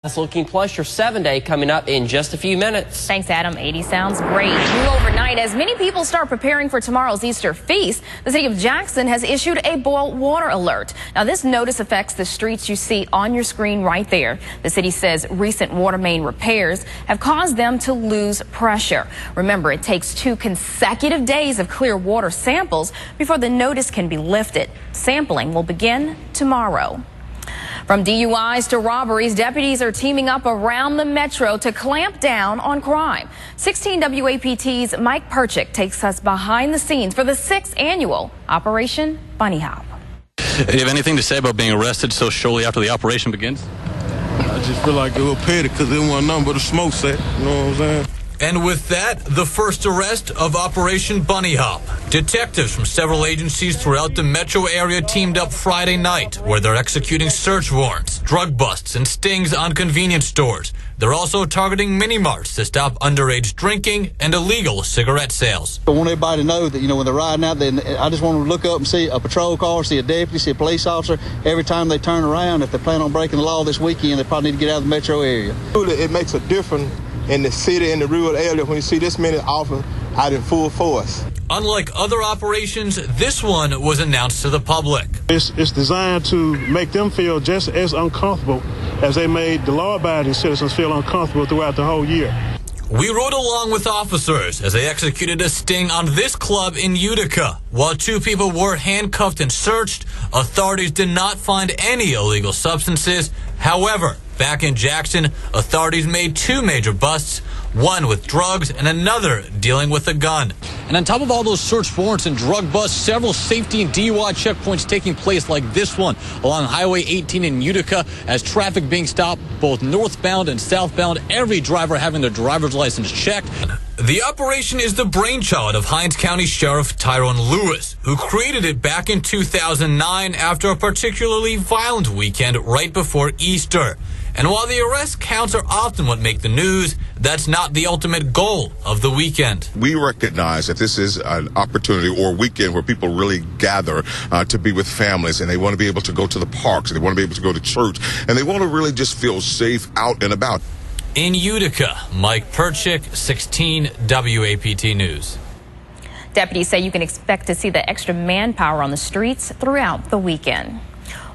That's looking plus your 7-day coming up in just a few minutes. Thanks, Adam. 80 sounds great. New overnight, as many people start preparing for tomorrow's Easter feast, the city of Jackson has issued a boil water alert. Now, this notice affects the streets you see on your screen right there. The city says recent water main repairs have caused them to lose pressure. Remember, it takes 2 consecutive days of clear water samples before the notice can be lifted. Sampling will begin tomorrow. From DUIs to robberies, deputies are teaming up around the metro to clamp down on crime. 16 WAPT's Mike Perchik takes us behind the scenes for the 6th annual Operation Bunny Hop. Do you have anything to say about being arrested so shortly after the operation begins? I just feel like a little petty because there wasn't nothing but a smoke set. You know what I'm saying? And with that, the first arrest of Operation Bunny Hop. Detectives from several agencies throughout the metro area teamed up Friday night, where they're executing search warrants, drug busts, and stings on convenience stores. They're also targeting mini-marts to stop underage drinking and illegal cigarette sales. I want everybody to know that, when they're riding out there, I just want them to look up and see a patrol car, see a deputy, see a police officer. Every time they turn around, if they plan on breaking the law this weekend, they probably need to get out of the metro area. It makes a difference in the city and the rural area when you see this many officers out in full force. Unlike other operations, this one was announced to the public. It's designed to make them feel just as uncomfortable as they made the law-abiding citizens feel uncomfortable throughout the whole year. We rode along with officers as they executed a sting on this club in Utica. While 2 people were handcuffed and searched, authorities did not find any illegal substances. However, back in Jackson, authorities made 2 major busts, one with drugs and another dealing with a gun. And on top of all those search warrants and drug busts, several safety and DUI checkpoints taking place like this one along Highway 18 in Utica as traffic being stopped both northbound and southbound, every driver having their driver's license checked. The operation is the brainchild of Hinds County Sheriff Tyrone Lewis, who created it back in 2009 after a particularly violent weekend right before Easter. And while the arrest counts are often what make the news, that's not the ultimate goal of the weekend. We recognize that this is an opportunity or weekend where people really gather to be with families, and they want to be able to go to the parks, and they want to be able to go to church, and they want to really just feel safe out and about. In Utica, Mike Perchik, 16 WAPT News. Deputies say you can expect to see the extra manpower on the streets throughout the weekend.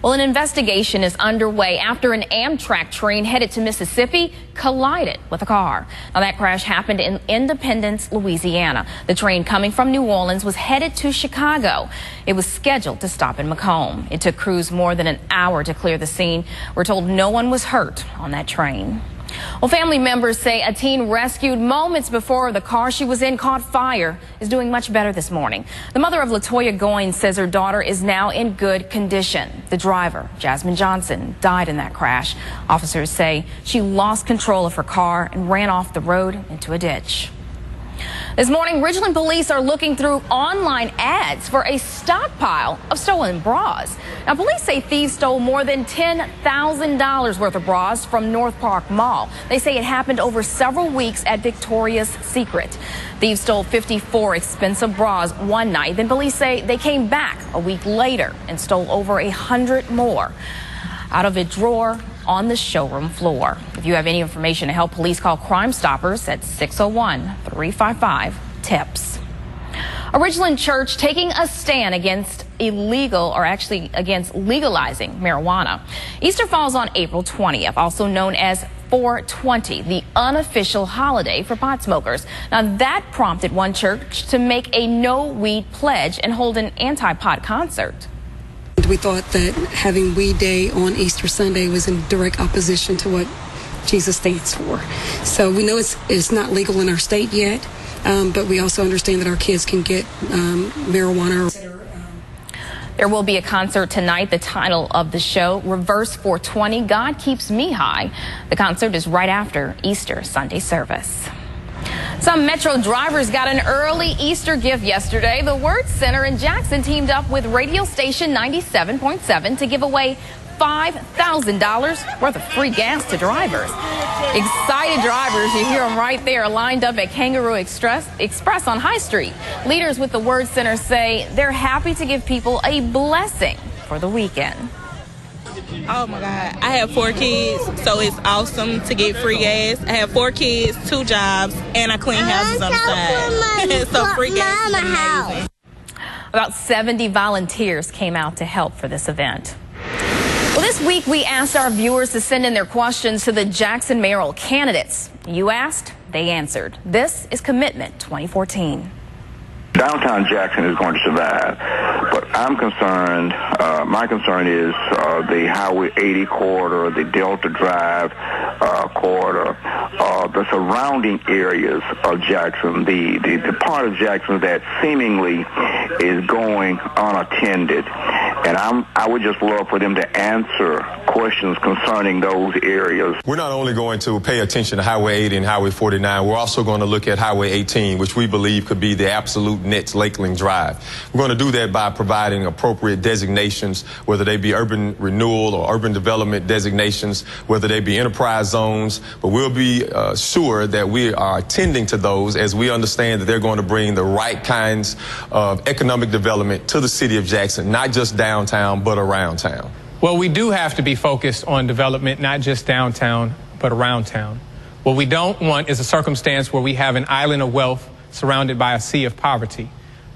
Well, an investigation is underway after an Amtrak train headed to Mississippi collided with a car. Now, that crash happened in Independence, Louisiana. The train coming from New Orleans was headed to Chicago. It was scheduled to stop in Macomb. It took crews more than an hour to clear the scene. We're told no one was hurt on that train. Well, family members say a teen rescued moments before the car she was in caught fire is doing much better this morning. The mother of Latoya Goins says her daughter is now in good condition. The driver, Jasmine Johnson, died in that crash. Officers say she lost control of her car and ran off the road into a ditch. This morning, Ridgeland police are looking through online ads for a stockpile of stolen bras. Now, police say thieves stole more than $10,000 worth of bras from North Park Mall. They say it happened over several weeks at Victoria's Secret. Thieves stole 54 expensive bras one night. Then police say they came back a week later and stole over 100 more out of a drawer on the showroom floor. If you have any information to help police, call Crime Stoppers at 601-355-TIPS. A Ridgeland church taking a stand against against legalizing marijuana. Easter falls on April 20th, also known as 420, the unofficial holiday for pot smokers. Now, that prompted one church to make a no-weed pledge and hold an anti-pot concert. We thought that having Weed Day on Easter Sunday was in direct opposition to what Jesus stands for. So we know it's not legal in our state yet, but we also understand that our kids can get marijuana. There will be a concert tonight. The title of the show, Reverse 420, God Keeps Me High. The concert is right after Easter Sunday service. Some Metro drivers got an early Easter gift yesterday. The Word Center in Jackson teamed up with radio station 97.7 to give away $5,000 worth of free gas to drivers. Excited drivers, you hear them right there, lined up at Kangaroo Express on High Street. Leaders with the Word Center say they're happy to give people a blessing for the weekend. Oh my God. I have 4 kids, so it's awesome to get free gas. I have 4 kids, 2 jobs, and I clean houses on the side. So free gas is amazing. About 70 volunteers came out to help for this event. Well, this week we asked our viewers to send in their questions to the Jackson mayoral candidates. You asked, they answered. This is Commitment 2014. Downtown Jackson is going to survive, but I'm concerned, my concern is the Highway 80 corridor, the Delta Drive corridor, the surrounding areas of Jackson, the part of Jackson that seemingly is going unattended. And I would just love for them to answer questions concerning those areas. We're not only going to pay attention to Highway 80 and Highway 49, we're also going to look at Highway 18, which we believe could be the absolute next Lakeland Drive. We're going to do that by providing appropriate designations, whether they be urban renewal or urban development designations, whether they be enterprise zones, but we'll be sure that we are attending to those as we understand that they're going to bring the right kinds of economic development to the city of Jackson, not just downtown, but around town. Well, we do have to be focused on development, not just downtown, but around town. What we don't want is a circumstance where we have an island of wealth surrounded by a sea of poverty.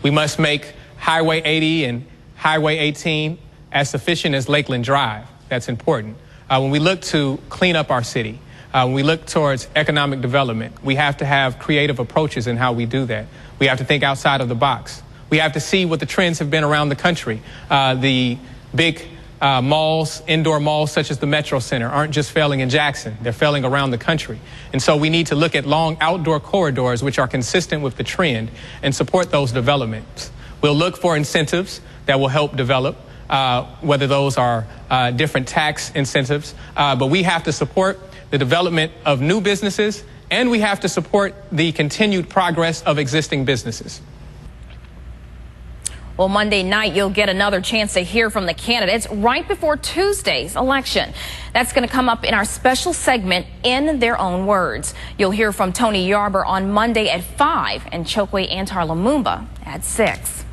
We must make Highway 80 and Highway 18 as sufficient as Lakeland Drive. That's important. When we look to clean up our city, when we look towards economic development, we have to have creative approaches in how we do that. We have to think outside of the box. We have to see what the trends have been around the country. The big malls, indoor malls such as the Metro Center aren't just failing in Jackson, they're failing around the country. And so we need to look at long outdoor corridors which are consistent with the trend and support those developments. We'll look for incentives that will help develop, whether those are different tax incentives, but we have to support the development of new businesses, and we have to support the continued progress of existing businesses. Well, Monday night, you'll get another chance to hear from the candidates right before Tuesday's election. That's going to come up in our special segment, In Their Own Words. You'll hear from Tony Yarber on Monday at 5 and Chokwe Antar Lumumba at 6.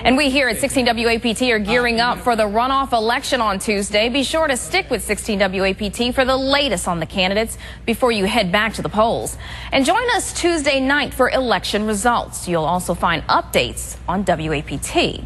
And we here at 16 WAPT are gearing up for the runoff election on Tuesday. Be sure to stick with 16 WAPT for the latest on the candidates before you head back to the polls. And join us Tuesday night for election results. You'll also find updates on WAPT.com.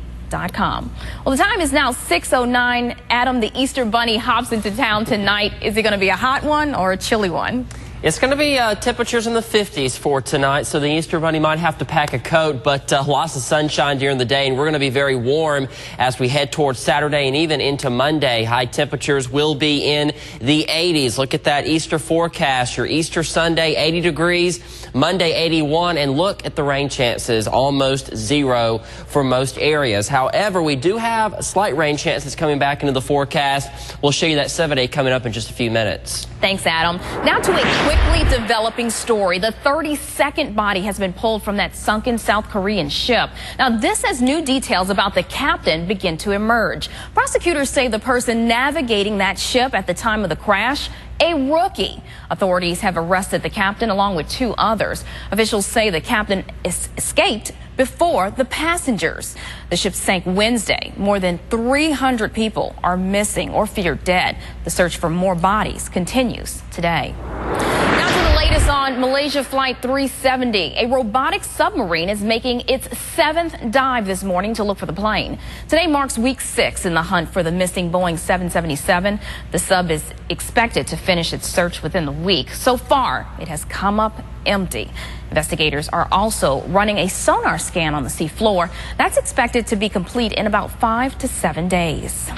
Well, the time is now 6:09. Adam, the Easter Bunny hops into town tonight. Is it going to be a hot one or a chilly one? It's going to be temperatures in the 50s for tonight, so the Easter Bunny might have to pack a coat, but lots of sunshine during the day, and we're going to be very warm as we head towards Saturday and even into Monday. High temperatures will be in the 80s. Look at that Easter forecast. Your Easter Sunday, 80 degrees, Monday, 81, and look at the rain chances, almost 0 for most areas. However, we do have slight rain chances coming back into the forecast. We'll show you that 7-day coming up in just a few minutes. Thanks, Adam. Now to a quickly developing story. The 32nd body has been pulled from that sunken South Korean ship. Now, this as new details about the captain begin to emerge. Prosecutors say the person navigating that ship at the time of the crash, a rookie. Authorities have arrested the captain along with 2 others. Officials say the captain escaped before the passengers. The ship sank Wednesday. More than 300 people are missing or feared dead. The search for more bodies continues today. Now to the latest on Malaysia Flight 370. A robotic submarine is making its 7th dive this morning to look for the plane. Today marks week 6 in the hunt for the missing Boeing 777. The sub is expected to finish its search within the week. So far, it has come up empty. Investigators are also running a sonar scan on the sea floor. That's expected to be complete in about 5 to 7 days.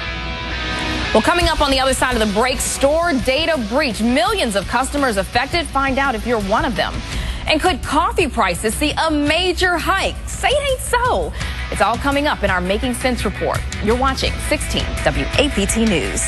Well, coming up on the other side of the break, store data breach. Millions of customers affected. Find out if you're one of them. And could coffee prices see a major hike? Say it ain't so. It's all coming up in our Making Sense report. You're watching 16 WAPT News.